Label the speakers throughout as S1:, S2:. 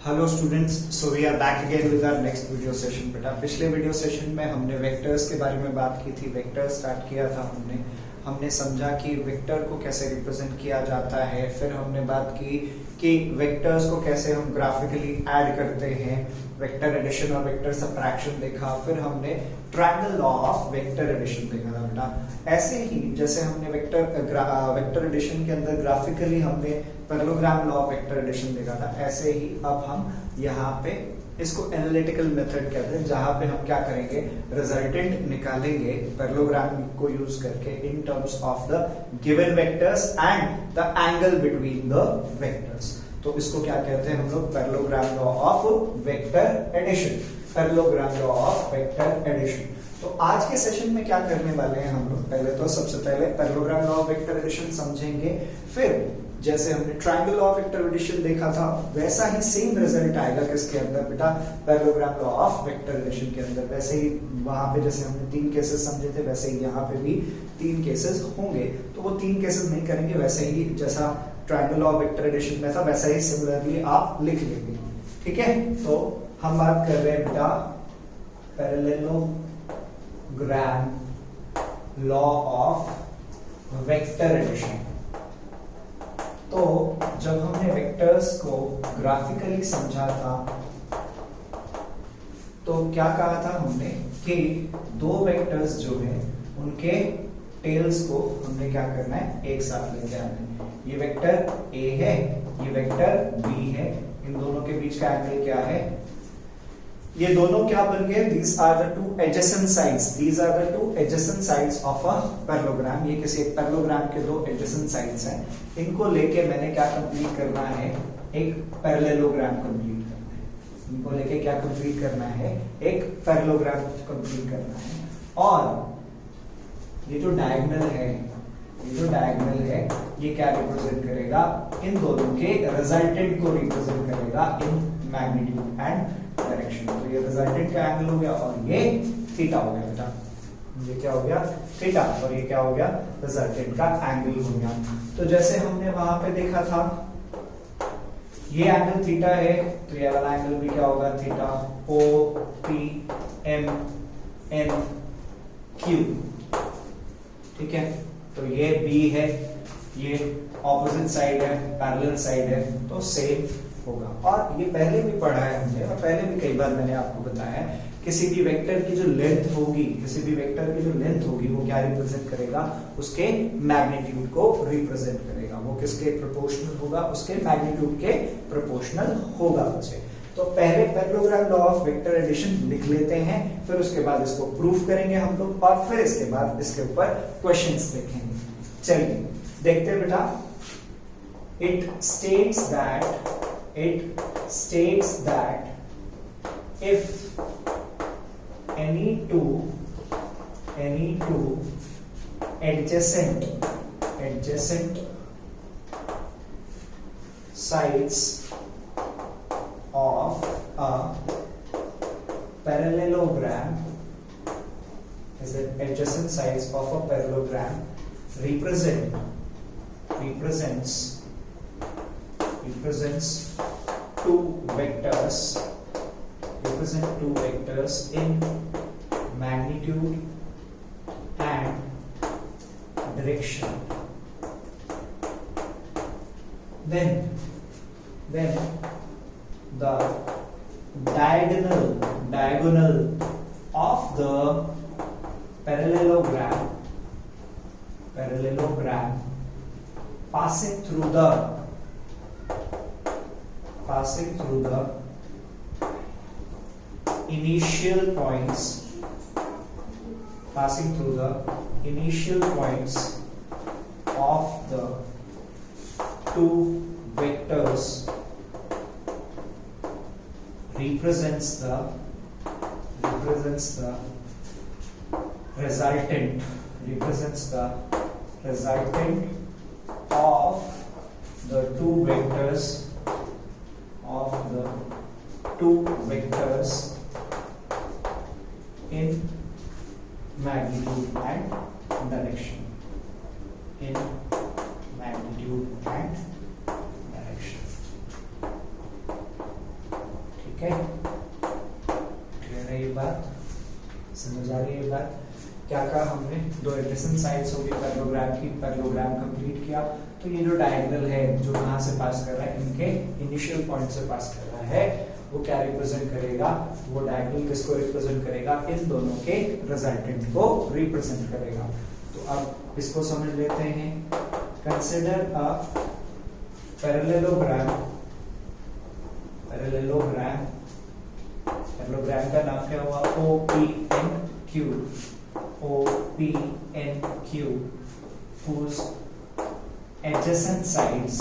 S1: Hello students, so we are back again with our next video session. बेटा पिछले video session में हमने vectors के बारे में बात की थी। वेक्टर स्टार्ट किया था हमने समझा कि वेक्टर को कैसे रिप्रेजेंट किया जाता है। फिर हमने बात की कि वेक्टर्स को कैसे हम ग्राफिकली ऐड करते हैं। वेक्टर एडिशन और वेक्टर सबट्रैक्शन देखा। फिर हमने triangle law of vector addition देखा था बेटा। ऐसे ही जैसे हमने वेक्टर एडिशन के अंदर ग्राफिकली हमने parallelogram law of vector addition देखा था, ऐसे ही अब हम यहाँ पे इसको एनालिटिकल मेथड कहते हैं, जहां पे हम क्या करेंगे, रिजल्टेंट निकालेंगे पैरेललोग्राम को यूज करके in terms of the given vectors and the angle between the vectors. तो इसको क्या कहते हैं हम लोग, parallelogram law of vector addition. Parallelogram law of vector addition. तो आज के सेशन में क्या करने वाले हैं हम लोग, पहले तो सबसे पहले parallelogram law of vector addition समझेंगे। फिर जैसे हमने triangle law of vector addition देखा था, वैसा ही सेम रिजल्ट आएगा किसके अंदर बेटा, parallelogram law of vector addition के अंदर। वैसे ही वहां पे जैसे हमने 3 केसेस समझे थे, वैसे ही यहाँ पे भी 3 केसेस होंगे। तो वो 3 केसेस नहीं करेंगे, वैसे ही जैसा triangle law of vector addition में था वैसा ही सिमिलरली आप लिख लेंगे। ठीक है, तो हम बात कर रहे हैं बेटा parallelogram law of vector addition. तो जब हमने वेक्टर्स को ग्राफिकली समझा था तो क्या कहा था हमने कि 2 वेक्टर्स जो है उनके टेल्स को हमने क्या करना है, एक साथ लेके आना है। ये वेक्टर A है, ये वेक्टर B है, इन दोनों के बीच का एंगल क्या है, ये दोनों क्या बन गए, these are the two adjacent sides, these are the two adjacent sides of a parallelogram। ये किसी एक पैरेललोग्राम के 2 adjacent sides हैं, इनको लेके मैंने क्या कंप्लीट करना है, एक पैरेललोग्राम कंप्लीट करना है। इनको लेके क्या कंप्लीट करना है, एक पैरेललोग्राम कंप्लीट करना है। और ये जो डायगोनल है, ये क्या रिप्रेजेंट करेगा, इन दोनों के रिजल्टेंट को रिप्रेजेंट करेगा इन मैग्नीट्यूड एंड डायरेक्शन। तो ये रिजल्टेंट का एंगल हो गया और ये थीटा हो गया बेटा। ये क्या हो गया, थीटा, और ये क्या हो गया, रिजल्टेंट का एंगल हो गया। तो जैसे हमने वहां पे देखा था ये एंगल थीटा है, तो ये वाला एंगल भी क्या होगा, theta. O P M N Q। ठीक है, तो ये B है, ये ऑपोजिट साइड है, पैरेलल साइड है, तो सेम होगा। और ये पहले भी पढ़ा है हमने, और पहले भी कई बार मैंने आपको बताया है, किसी भी वेक्टर की जो लेंथ होगी, वो क्या रिप्रेजेंट करेगा, उसके मैग्नीट्यूड को रिप्रेजेंट करेगा। वो किसके प्रोपोर्शनल होगा, उसके मैग्नीट्यूड के प्रोपोर्शनल होगा बच्चे। तो पहले parallelogram law of vector addition लिख लेते हैं, फिर उसके बाद इसको प्रूफ करेंगे हम लोग, और फिर इसके बाद इसके ऊपर क्वेश्चंस देखेंगे। चलिए देखते हैं बेटा। It states that if any two adjacent sides of a parallelogram represents two vectors in magnitude and direction, then the diagonal of the parallelogram passing through the initial points of the 2 vectors represents the resultant of the 2 vectors in magnitude and direction. ठीक है, clear है ये बात, समझ आ रही है ये बात। क्या कहा हमने, दो एडजेसेंट साइड्स होगी पैरेललोग्राम की, पैरेललोग्राम कंप्लीट किया तो ये जो डायगोनल है जो कहां से पास कर रहा है, इनके इनिशियल पॉइंट से पास कर रहा है, वो क्या रिप्रेजेंट करेगा, वो डायगोनल किसको रिप्रेजेंट करेगा, इन दोनों के रिजल्टेंट को रिप्रेजेंट करेगा। तो अब इसको समझ लेते हैं। Consider a parallelogram, parallelogram, parallelogram का नाम क्या हुआ, OPNQ, OPNQ, whose adjacent sides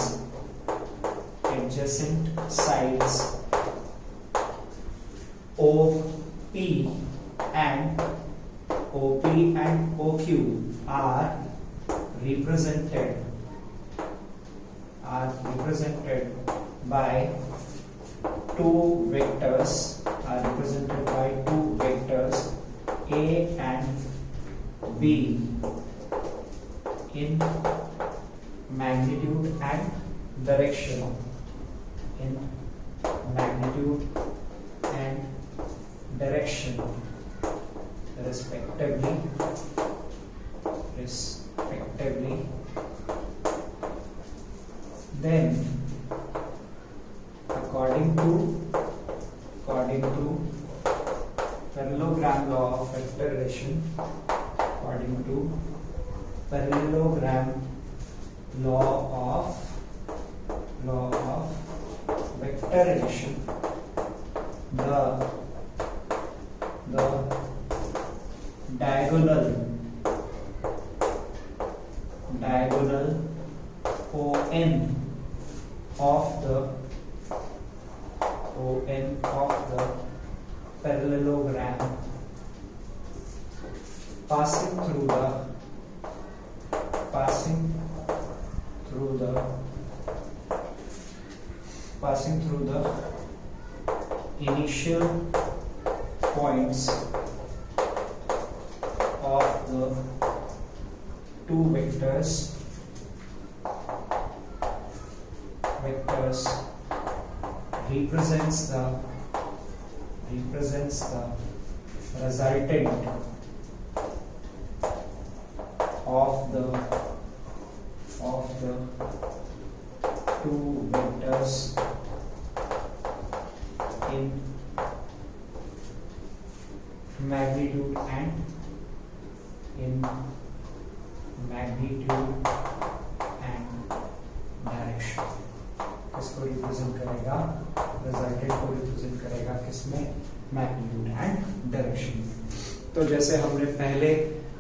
S1: OP and OQ are represented by two vectors, A and B in magnitude and direction, respectively. Then according to parallelogram law of vector addition, vector addition, the diagonal ON of the parallelogram passing through the initial points of the two vectors represents the resultant of the two vectors in magnitude and direction. किसको represent करेगा, resultant को represent करेगा किसमें, magnitude and direction. तो जैसे हमने पहले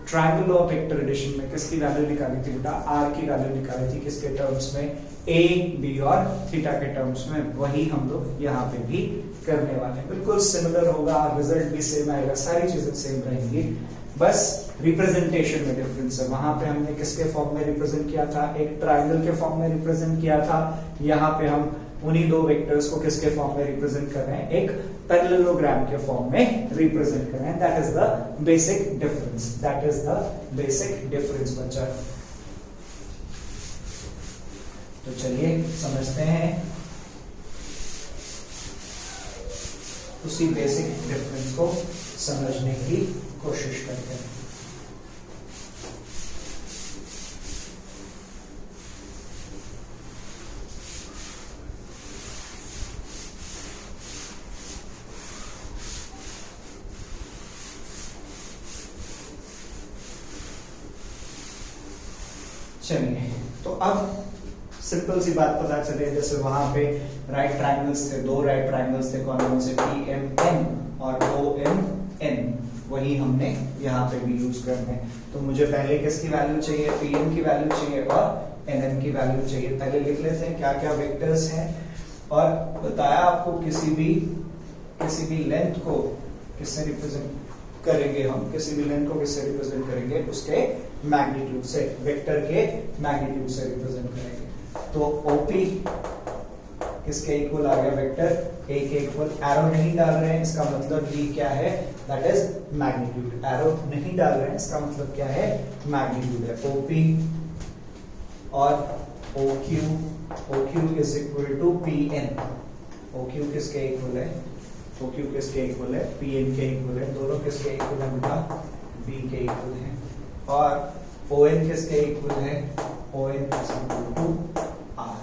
S1: triangle of vector addition में किसकी वैल्यू निकाली थी बेटा, आर की वैल्यू निकाली थी, किसके टर्म्स में, ए बी और थीटा के टर्म्स में, वही हम लोग यहाँ पे भी करने वाले हैं। बिल्कुल सिमिलर होगा, रिजल्ट भी सेम आएगा, सारी चीजें सेम रहेंगी, बस रिप्रेजेंटेशन में डिफरेंस है। वहां पे हमने किसके फॉर्म में रिप्रेजेंट किया था, एक ट्रायंगल के फॉर्म में रिप्रेजेंट किया था, यहाँ पे हम उन्हीं दो वेक्टर्स को किसके फॉर्म में रिप्रेजेंट कर रहे हैं, एक पैरेललोग्राम के फॉर्म में रिप्रेजेंट कर रहे हैं। That is the basic difference, बच्चा। तो चलिए समझते हैं उसी बेसिक डिफरेंस को समझने की कोशिश करते हैं। चलिए, तो अब सिंपल सी बात पता चले, जैसे वहां पे राइट ट्रायंगल्स थे, दो राइट ट्रायंगल्स थे, कौन से, PMN और OMN, वही हमने यहाँ पे भी यूज करने हैं। तो मुझे पहले किसकी वैल्यू चाहिए, PM की वैल्यू चाहिए और NN की वैल्यू चाहिए। पहले लिख लेते हैं क्या क्या वेक्टर्स हैं, और बताया आपको किसी भी लेंथ को किससे रिप्रेजेंट करेंगे, हम किसी भी लेंथ को किससे रिप्रेजेंट करेंगे, उसके मैग्नीट्यूड से, वेक्टर के मैग्नीट्यूड से रिप्रेजेंट करेंगे। तो OP किसके इक्वल आ गया, वेक्टर A के इक्वल। एरो नहीं डाल रहे हैं, इसका मतलब भी क्या है, दैट इज मैग्नीट्यूड। एरो नहीं डाल रहे हैं, इसका मतलब क्या है, मैग्नीट्यूड है। OP और OQ is equal to PN। OQ किसके इक्वल है, ओ क्यू किसके इक्वल है, पी एन के इक्वल है, दोनों किसके इक्वल है बेटा, बी के इक्वल है। और ओ एन किसके इक्वल है, O N equal to R,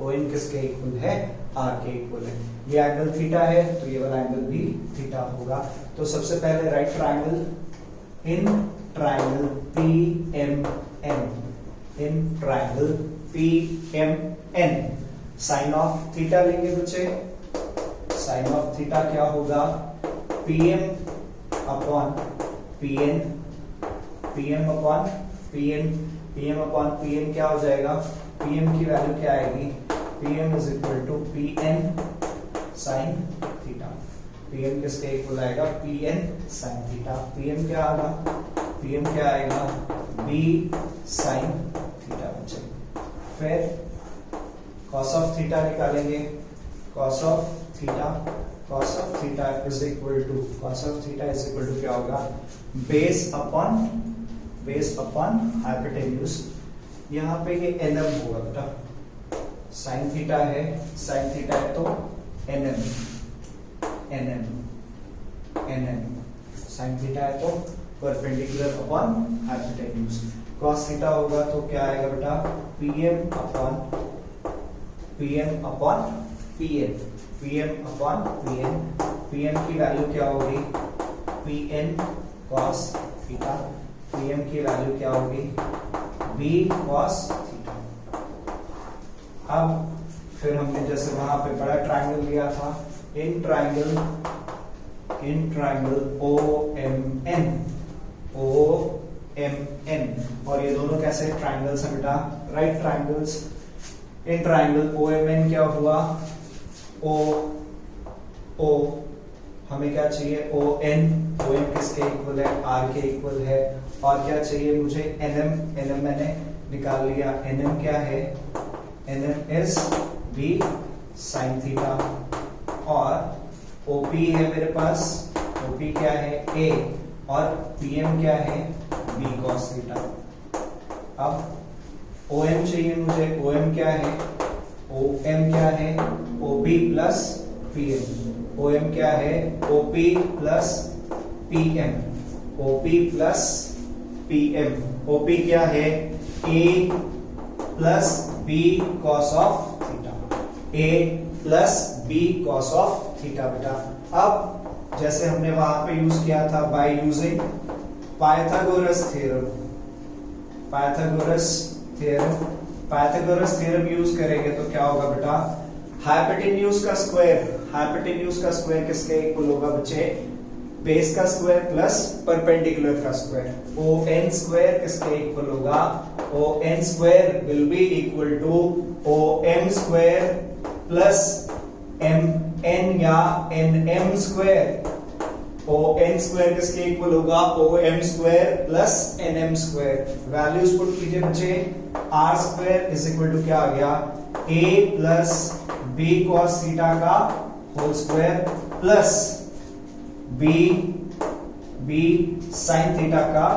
S1: O N किसके इक्वल है, आर के इक्वल है। ये एंगल थीटा है तो ये वाला एंगल भी थीटा होगा। तो सबसे पहले right triangle, in triangle P M N, in triangle P M N sine of theta लेंगे बच्चे। साइन ऑफ थीटा क्या होगा, P M upon P N, P M upon P N, P M upon P N क्या हो जाएगा, P M की value क्या आएगी, P M is equal to P N sine theta. P M किसके equal आएगा, P N sine theta. P M क्या आएगा, पी एम क्या आएगा, बी साइन थीटा बच्चे। फिर कॉस ऑफ थीटा निकालेंगे, cos of theta, cos of theta is equal to, cos of theta is equal to क्या होगा, बेस अपॉन हाइपोटेन्यूज। यहाँ पे ये एनएम होगा बेटा, साइन थीटा है, साइन थीटा है तो NM, NM NM, sine theta है तो perpendicular upon hypotenuse. Cos theta होगा तो क्या आएगा बेटा, PM upon PM upon PN, PM upon PN. PM की वैल्यू क्या होगी, पीएन कॉस थीटा, पीएम की वैल्यू क्या होगी, बी कॉस थीटा। अब फिर हमने जैसे वहां पे बड़ा ट्रायंगल लिया था, in triangle O M N, O M N, और ये दोनों कैसे ट्रायंगल्स हैं बेटा, right triangles. In triangle O M N क्या हुआ, ओ हमें क्या चाहिए, ओ एन किसके इक्वल है, आर के इक्वल है। और क्या चाहिए मुझे, एनएम, एनएम मैंने निकाल लिया, एनएम क्या है, NM is B sine theta. और ओपी है मेरे पास, ओपी क्या है, ए, और पीएम क्या है, बी कॉस थीटा। अब ओएम चाहिए मुझे, ओएम क्या है, ओएम क्या है, ओपी प्लस पीएम। ओएम क्या है, OP plus PM, OP plus PM. OP क्या है, A plus B cos of theta, A plus B cos of theta बेटा। अब जैसे हमने वहां पे यूज किया था by using Pythagoras theorem, Pythagoras theorem, Pythagoras theorem use करेंगे तो क्या होगा बेटा, हाइपोटेन्यूज का स्क्वायर, हाइपोटेन्यूज का स्क्वायर किसके इक्वल होगा बच्चे, बेस का स्क्वायर प्लस परपेंडिकुलर का स्क्वायर। ओ एन स्क्वायर किसके इक्वल होगा, O N square will be equal to O M square plus M N या N M square. O N square किसके इक्वल होगा, O M square plus N M square. Values put कीजिए बच्चे, R square is equal to क्या आ गया, A plus B cos theta का whole square plus B sine theta का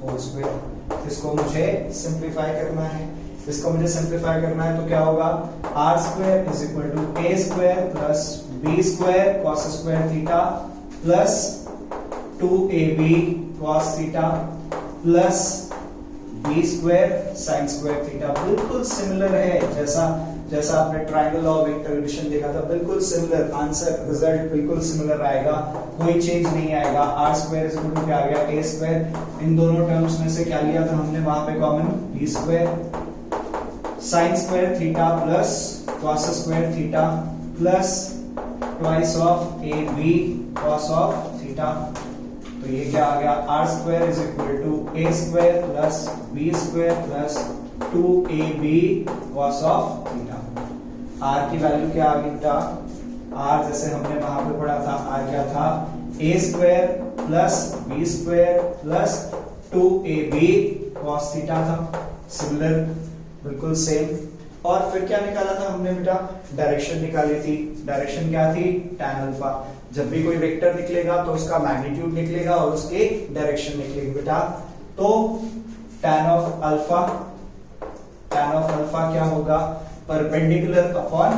S1: whole square. इसको मुझे सिंप्लीफाई करना है, इसको मुझे सिंप्लीफाई करना है तो क्या होगा, R square is equal to A square plus B square cos square theta plus 2ab cos theta plus B square sine square theta. बिल्कुल सिमिलर है जैसा आपने ट्रायंगल और वेक्टर एडिशन देखा था, बिल्कुल सिमिलर आंसर, रिजल्ट बिल्कुल सिमिलर आएगा, कोई चेंज नहीं आएगा। R square is equal to क्या आ गया, ए स्क्वायर। इन दोनों टर्म्स में से क्या लिया था हमने वहां पे common, B square sine square theta plus cos square theta plus twice of A B cos of theta. तो ये क्या आ गया, R square is equal to A square plus B square plus 2ab cos of theta. R की value क्या आ गई बेटा, आर जैसे हमने वहां पे पढ़ा था, आर क्या था, A square plus B square plus 2ab cos थीटा था, सिमिलर बिल्कुल सेम। और फिर क्या निकाला था हमने बेटा, डायरेक्शन निकाली थी। डायरेक्शन क्या थी, tan अल्फा। जब भी कोई वेक्टर निकलेगा तो उसका मैग्नीट्यूड निकलेगा और उसकी डायरेक्शन निकलेगी बेटा। तो tan ऑफ अल्फा क्या होगा, परपेंडिकुलर अपॉन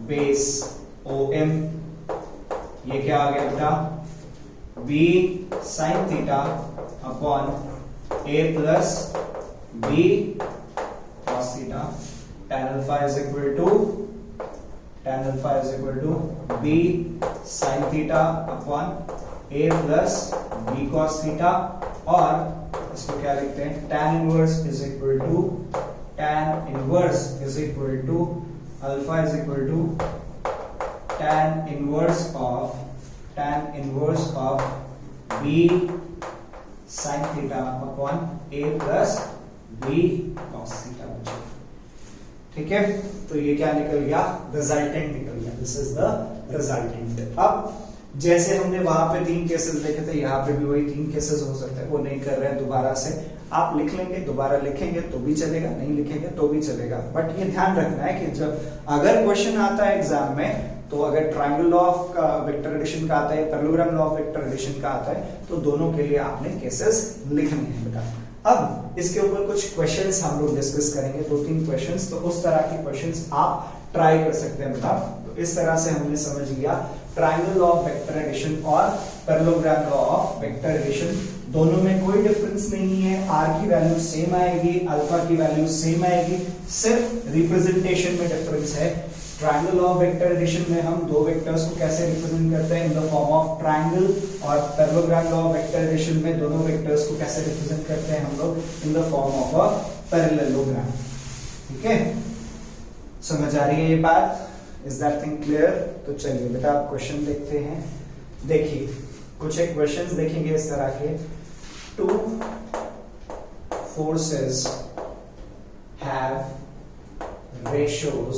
S1: बेस OM, ये क्या आ गया बेटा, B sin theta upon A plus B cos theta, tan alpha is equal to B sin theta upon A plus B cos theta, और इसको क्या लिखते हैं, tan inverse is equal to alpha is equal to tan inverse of B sin theta upon A plus B cos theta. ठीक है, तो ये क्या निकल गया, रिजल्टेंट निकल गया, दिस इज द रिजल्टेंट। अब जैसे हमने वहां पे 3 केसेस देखे थे, यहाँ पे भी वही 3 केसेस हो सकते हैं, वो नहीं कर रहे हैं दोबारा से, आप लिख लेंगे, दोबारा लिखेंगे तो भी चलेगा, नहीं लिखेंगे तो भी चलेगा, बट ये ध्यान रखना है कि जब अगर क्वेश्चन आता है एग्जाम में, तो अगर triangle law of vector addition का आता है, parallelogram law of vector addition का आता है, तो दोनों के लिए आपने केसेस लिखने हैं बेटा। अब इसके ऊपर कुछ क्वेश्चंस हम लोग डिस्कस करेंगे, 2-3 क्वेश्चंस, तो उस तरह के क्वेश्चंस आप ट्राई कर सकते हैं बेटा। तो इस तरह से हमने समझ लिया triangle law of vector addition और parallelogram law of vector addition, दोनों में कोई डिफरेंस नहीं है, आर की वैल्यू सेम आएगी, अल्फा की वैल्यू सेम आएगी, सिर्फ रिप्रेजेंटेशन में डिफरेंस है। Triangle law of vector addition में हम दो वेक्टर्स को कैसे रिप्रेजेंट करते हैं, in the form of triangle, और parallelogram law of vector addition में दोनों वेक्टर्स को कैसे रिप्रेजेंट करते हैं हम लोग, इन the form of a parallelogram. ठीक है, समझ आ रही है ये बात, इज दैट थिंग क्लियर? तो चलिए बेटा आप क्वेश्चन देखते हैं। देखिए कुछ एक क्वेश्चंस देखेंगे इस तरह के, टू फोर्सेस हैव रेशियोज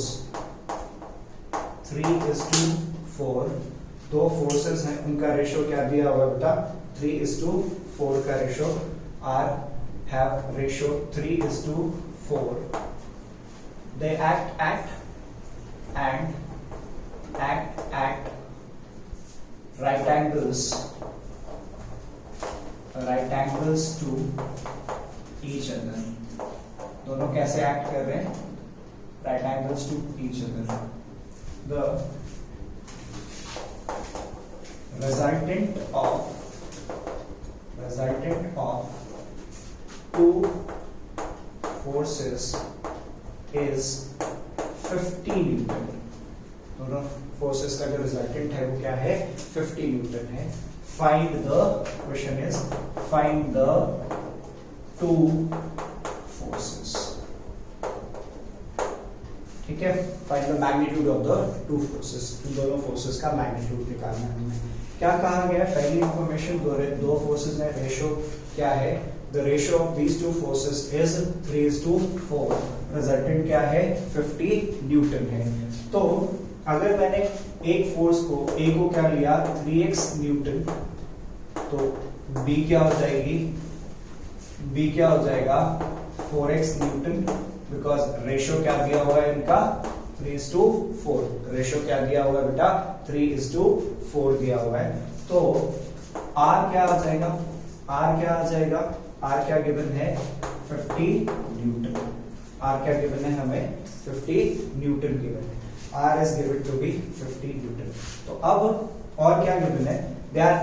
S1: 3:4, दो फोर्सेस हैं, उनका रेशियो क्या दिया हुआ बेटा, 3:4 का ratio, R have ratio 3:4, they act at right angles to each other, दोनों कैसे एक्ट कर रहे हैं, right angles to each other, the resultant of two forces is 50 Newton, दोनों फोर्सेस का जो रिजल्टेंट है वो क्या है, 50 न्यूटन है। Find the, question is find the two forces. ठीक है, find the magnitude of the two forces, इन दोनों फोर्सेस का मैग्नीट्यूड निकालना है हमें। क्या कहा गया, पहली इंफॉर्मेशन, दो फोर्सेस में रेशियो क्या है, the ratio of these two forces is 3:4, resultant क्या है, 50 न्यूटन है। तो अगर मैंने एक फोर्स को, A को क्या लिया, 3x न्यूटन, तो B क्या हो जाएगी, B क्या हो जाएगा, 4x न्यूटन, बिकॉज रेशियो क्या दिया हुआ है इनका, 3:4, रेशियो क्या दिया हुआ है बेटा, 3:4 दिया हुआ है। तो R क्या आ जाएगा, R क्या आ जाएगा, R क्या गिवन है, 50 न्यूटन, R क्या गिवन है हमें, 50 न्यूटन गिवन है, R is given to be 50 Newton. तो अब और क्या गिवन है, they are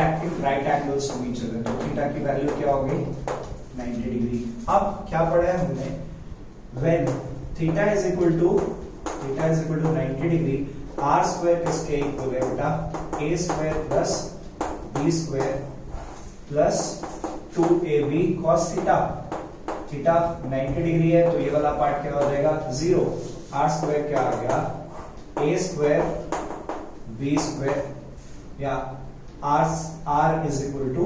S1: acting right angles to each other, तो थीटा की वैल्यू क्या होगी, 90 डिग्री। अब क्या पढ़ा है हमने, when theta is equal to 90 degree, R square किसके इक्वल है बेटा, A square plus B square plus 2AB cos theta, theta 90 degree है, तो ये वाला पार्ट क्या हो जाएगा, 0, R स्क्वायर क्या आ गया, A स्क्वायर B स्क्वायर, या R is equal to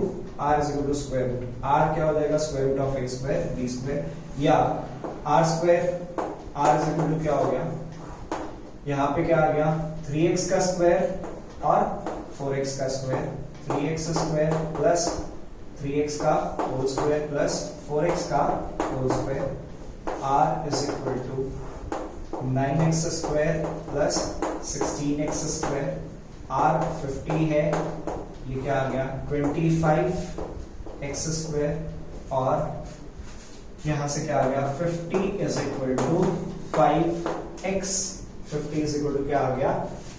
S1: square root, R क्या हो जाएगा, square root of A square B square, या R square, R is equal to क्या हो गया, यहाँ पे क्या आ गया, 3x का स्क्वायर और 4x का square, 3x square plus 3x का होल स्क्वायर प्लस 4x का whole square, R is equal to 9x square plus 16x square, R 50 है, ये क्या आ गया 25x स्क्वायर, और यहां से क्या आ गया 50 is equal to 5x 50 is equal to क्या आ गया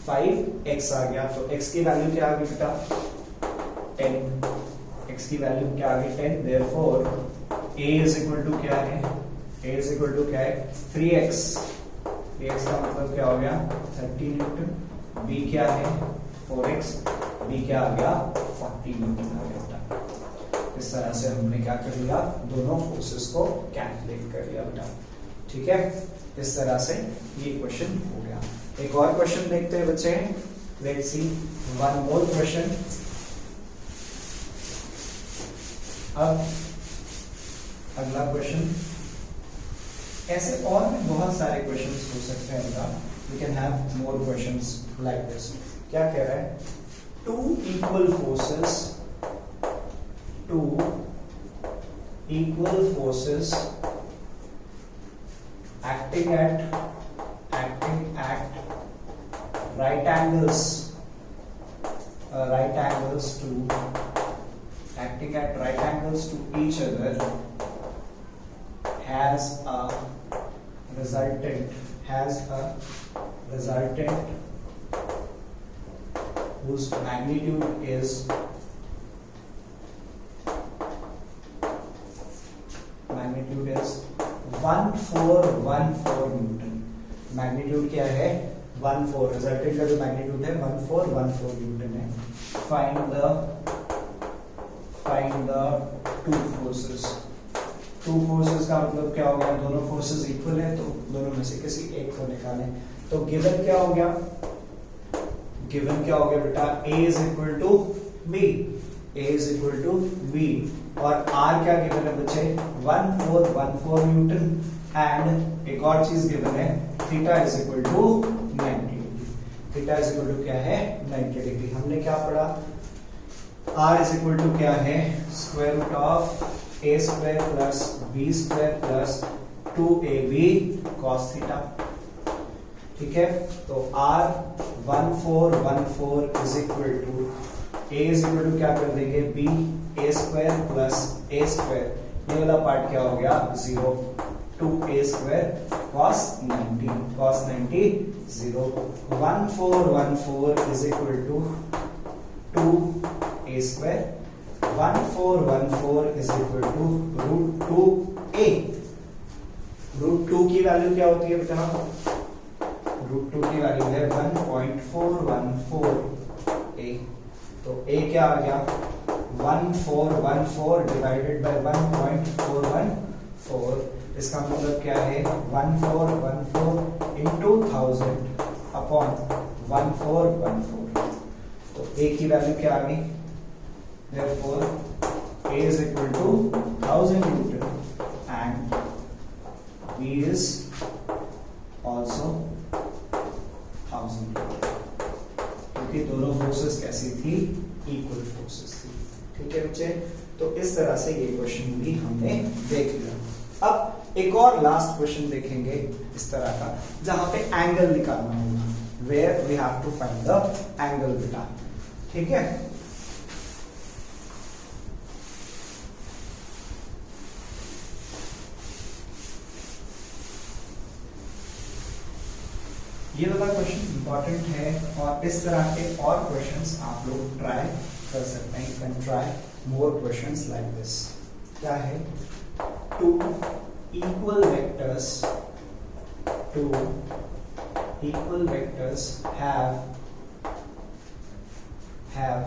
S1: 5x आ गया। तो x की वैल्यू क्या आ गई बेटा 10, x की वैल्यू क्या आ गई 10। Therefore a is equal to क्या है, a इज इक्वल टू क्या है 3x, 3x का मतलब क्या हो गया 30 न्यूटन। b क्या है 4x, b क्या आ गया 40 न्यूटन आ गया बेटा। इस तरह से हमने क्या कर लिया, दोनों फोर्सेस को कैलकुलेट कर लिया बेटा। ठीक है, इस तरह से ये क्वेश्चन हो गया। एक और क्वेश्चन देखते हैं बच्चे, let's see one more question. अब अगला क्वेश्चन, ऐसे और भी बहुत सारे क्वेश्चंस हो सकते हैं बेटा, we can have more questions like this. क्या कह रहा है, two equal forces acting at right angles to each other has a resultant whose magnitude is 1414 Newton. Magnitude क्या है 14, रिजल्टेंट का जो मैग्नीट्यूड है 1414 न्यूटन है। फाइंड द टू फोर्सेस का मतलब क्या हो गया, दोनों फोर्सेस इक्वल है तो दोनों में से किसी एक को निकालें। तो गिवन क्या हो गया बेटा, A is equal to B और R क्या गिवन है बच्चे 1414 न्यूटन। एंड एक और चीज गिवन है theta is equal to 90 degree. Theta is equal to क्या है 90 डिग्री। हमने क्या पढ़ा, R इज इक्वल टू क्या है square root of a square plus b square plus 2ab cos theta. ठीक है, तो R 1414 is equal to a is equal to क्या कर देंगे b a square plus a square, ये वाला पार्ट क्या हो गया 0, 2a square cos 90 0। 1414 is equal to 2a square, 1414 is equal to root 2a। Root 2 की वैल्यू क्या होती है बेटा, रूट 2 की वैल्यू है 1.414a। तो a क्या आ गया 1414 डिवाइडेड बाय 1.414, इसका मतलब क्या है 1414 इंटू 1000 अपॉन 1414। तो a की वैल्यू क्या आ गई, therefore a is equal to 1000 Newton and b is also 1000 Newton, क्योंकि दोनों फोर्सेस कैसी थी, इक्वल फोर्सेस थी। ठीक है बच्चे, तो इस तरह से ये क्वेश्चन भी हमने देख लिया। अब एक और लास्ट क्वेश्चन देखेंगे इस तरह का, जहां पे एंगल निकालना होगा, where we have to find the angle बेटा। ठीक है, ये वाला क्वेश्चन इंपॉर्टेंट है और इस तरह के और क्वेश्चंस आप लोग ट्राई कर सकते हैं। You can try more questions like this. क्या है, two equal vectors have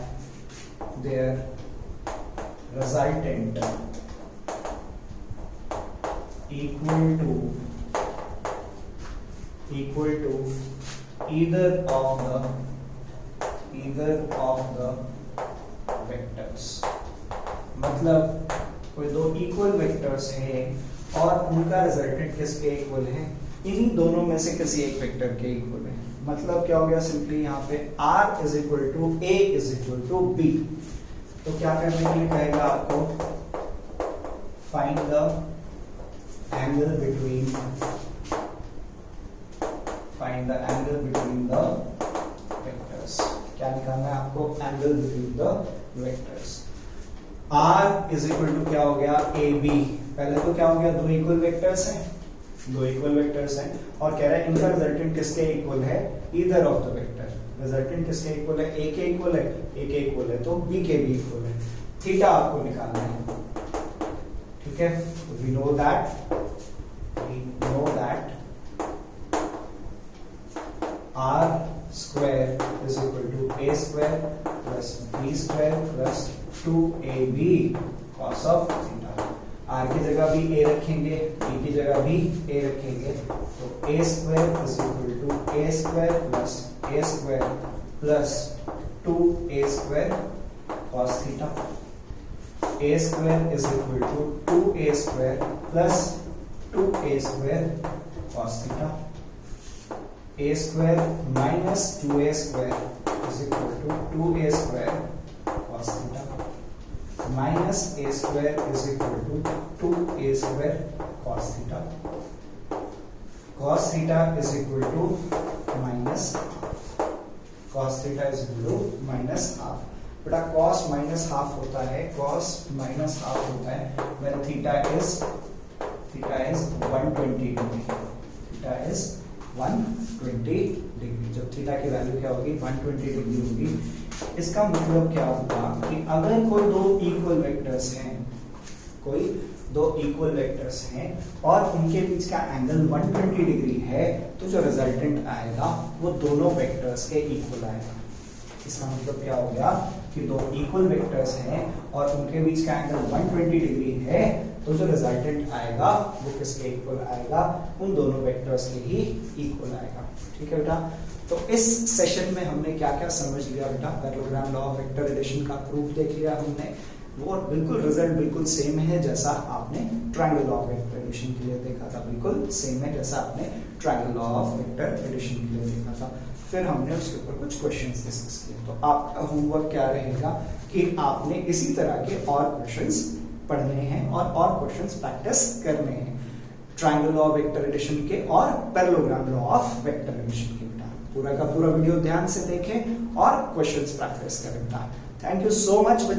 S1: their resultant equal to either of the vectors. मतलब कोई दो इक्वल वेक्टर्स हैं और उनका रिजल्टेंट किसके इक्वल है, इन्हीं दोनों में से किसी एक वेक्टर के इक्वल है। मतलब क्या हो गया, सिंपली यहाँ पे R is equal to A is equal to B। तो क्या करने के लिए कहेगा आपको, find the angle between the vectors. क्या निकालना है आपको, angle between the vectors. R is equal to क्या हो गया AB। पहले तो क्या हो गया, दो इक्वल वेक्टर्स हैं, दो इक्वल वेक्टर्स हैं और कह रहा है इनका रिजल्टेंट किसके इक्वल है, either of the vector. Resultant किसके इक्वल है, ए के इक्वल है, ए के इक्वल है तो बी के भी इक्वल है। थीटा आपको निकालना है, ठीक है। We know that r square is equal to a square plus b square plus 2ab cos of theta। r की जगह भी a रखेंगे, b की जगह भी a रखेंगे, तो a square is equal to a square plus a square plus 2a square cos theta। a square is equal to 2a square plus 2a square cos theta। a square minus 2a square is equal to 2a square cos theta minus a square is equal to 2a square cos theta। cos theta is equal to minus cos theta is equal to minus half। बेटा cos minus half होता है, cos minus half होता है when theta is 120 degree। theta is 120 degree. जब theta की value क्या होगी, 120 degree होगी। इसका मतलब क्या होगा कि अगर कोई दो इक्वल वेक्टर्स हैं और उनके बीच का एंगल 120 डिग्री है तो जो रिजल्टेंट आएगा वो दोनों वेक्टर्स के इक्वल आएगा। इसका मतलब क्या हो गया कि दो इक्वल वेक्टर्स हैं और उनके बीच का एंगल 120 डिग्री है तो जो रिजल्टेंट आएगा वो किसके इक्वल आएगा, उन दोनों वेक्टर्स के ही इक्वल आएगा। ठीक है बेटा, तो इस सेशन में हमने क्या क्या समझ लिया बेटा, parallelogram law of vector addition का प्रूफ देख लिया हमने, वो बिल्कुल रिजल्ट बिल्कुल सेम है जैसा आपने triangle law of vector addition के लिए देखा था, बिल्कुल सेम है जैसा आपने triangle law of vector addition के लिए देखा था। फिर हमने उसके ऊपर कुछ क्वेश्चंस डिस्कस किए। तो आपका होमवर्क क्या रहेगा कि आपने इसी तरह के और क्वेश्चंस पढ़ने हैं और क्वेश्चंस प्रैक्टिस करने हैं triangle law of vector addition के और parallelogram law of vector addition के। बेटा पूरा का पूरा वीडियो ध्यान से देखें और क्वेश्चंस प्रैक्टिस करें बेटा। थैंक यू सो मच बच्चे।